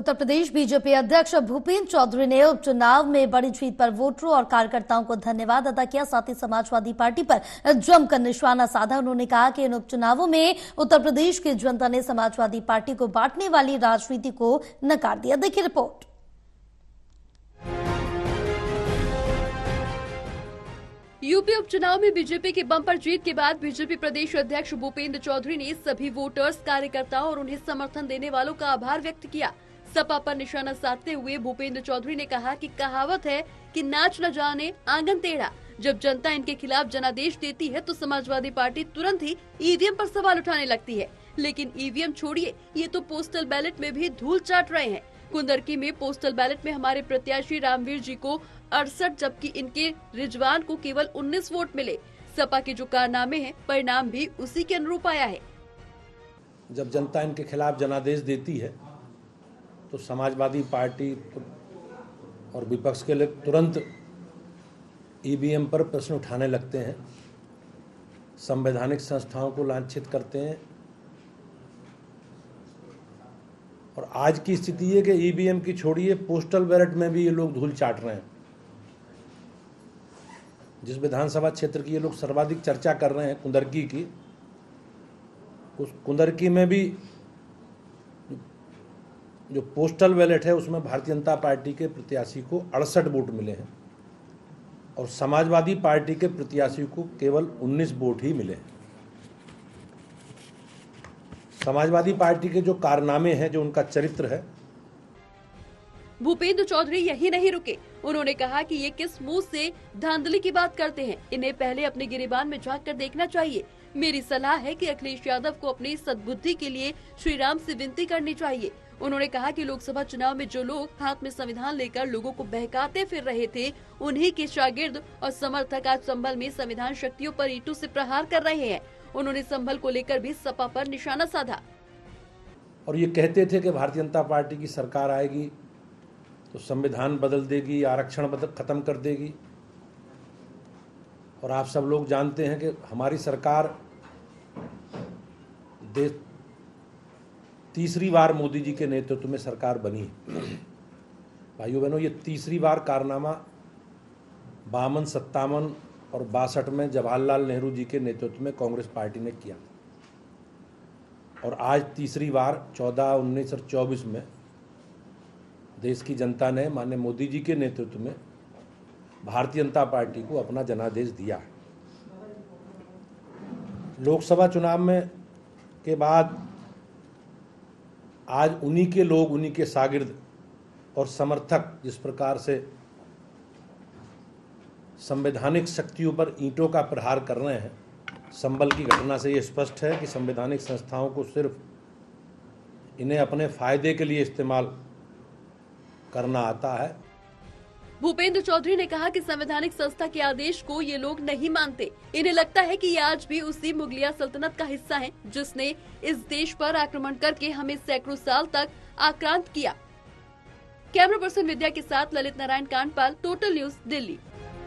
Uttar Pradesh BJP अध्यक्ष भूपेंद्र चौधरी ने उपचुनाव में बड़ी जीत पर वोटरों और कार्यकर्ताओं को धन्यवाद अदा किया। साथ ही समाजवादी पार्टी पर जमकर निशाना साधा। उन्होंने कहा कि इन उपचुनावों में उत्तर प्रदेश की जनता ने समाजवादी पार्टी को बांटने वाली राजनीति को नकार दिया। देखिए रिपोर्ट। यूपी उपचुनाव में बीजेपी की बम्पर जीत के बाद बीजेपी प्रदेश अध्यक्ष भूपेंद्र चौधरी ने सभी वोटर्स, कार्यकर्ताओं और उन्हें समर्थन देने वालों का आभार व्यक्त किया। सपा पर निशाना साधते हुए भूपेंद्र चौधरी ने कहा कि कहावत है कि नाच न जाने आंगन टेढ़ा। जब जनता इनके खिलाफ जनादेश देती है तो समाजवादी पार्टी तुरंत ही ईवीएम पर सवाल उठाने लगती है। लेकिन ईवीएम छोड़िए, ये तो पोस्टल बैलेट में भी धूल चाट रहे हैं। कुंदरकी में पोस्टल बैलेट में हमारे प्रत्याशी रामवीर जी को 68 जबकि इनके रिजवान को केवल 19 वोट मिले। सपा के जो कारनामे हैं, परिणाम भी उसी के अनुरूप आया है। जब जनता इनके खिलाफ जनादेश देती है तो समाजवादी पार्टी और विपक्ष के लोग तुरंत ईवीएम पर प्रश्न उठाने लगते हैं, संवैधानिक संस्थाओं को लांछित करते हैं। और आज की स्थिति है कि ईवीएम की छोड़िए, पोस्टल बैलेट में भी ये लोग धूल चाट रहे हैं। जिस विधानसभा क्षेत्र की ये लोग सर्वाधिक चर्चा कर रहे हैं, कुंदरकी की, उस कुंदरकी में भी जो पोस्टल बैलेट है उसमें भारतीय जनता पार्टी के प्रत्याशी को 68 वोट मिले हैं और समाजवादी पार्टी के प्रत्याशी को केवल 19 वोट ही मिले हैं। समाजवादी पार्टी के जो कारनामे हैं, जो उनका चरित्र है। भूपेंद्र चौधरी यही नहीं रुके। उन्होंने कहा कि ये किस मुंह से धांधली की बात करते हैं, इन्हें पहले अपने गिरेबान में झांक कर देखना चाहिए। मेरी सलाह है कि अखिलेश यादव को अपनी सद्बुद्धि के लिए श्री राम से विनती करनी चाहिए। उन्होंने कहा कि लोकसभा चुनाव में जो लोग हाथ में संविधान लेकर लोगों को बहकाते फिर रहे थे, उन्हीं के शागिर्द और समर्थक आज संभल में संविधान शक्तियों पर ईंटों से प्रहार कर रहे हैं। उन्होंने संभल को लेकर भी सपा पर निशाना साधा और ये कहते थे कि भारतीय जनता पार्टी की सरकार आएगी तो संविधान बदल देगी, आरक्षण खत्म कर देगी। और आप सब लोग जानते हैं कि हमारी सरकार तीसरी बार मोदी जी के नेतृत्व में सरकार बनी। भाइयों बहनों, ये तीसरी बार कारनामा 52, 57 और 62 में जवाहरलाल नेहरू जी के नेतृत्व में कांग्रेस पार्टी ने किया और आज तीसरी बार 14, 19 और 24 में देश की जनता ने माननीय मोदी जी के नेतृत्व में भारतीय जनता पार्टी को अपना जनादेश दिया है। लोकसभा चुनाव में के बाद आज उन्हीं के लोग, उन्हीं के शागिर्द और समर्थक जिस प्रकार से संवैधानिक शक्तियों पर ईंटों का प्रहार कर रहे हैं, संभल की घटना से ये स्पष्ट है कि संवैधानिक संस्थाओं को सिर्फ इन्हें अपने फायदे के लिए इस्तेमाल करना आता है। भूपेंद्र चौधरी ने कहा कि संवैधानिक संस्था के आदेश को ये लोग नहीं मानते। इन्हें लगता है कि ये आज भी उसी मुगलिया सल्तनत का हिस्सा हैं, जिसने इस देश पर आक्रमण करके हमें सैकड़ों साल तक आक्रांत किया। कैमरा पर्सन विद्या के साथ ललित नारायण कांडपाल, टोटल न्यूज, दिल्ली।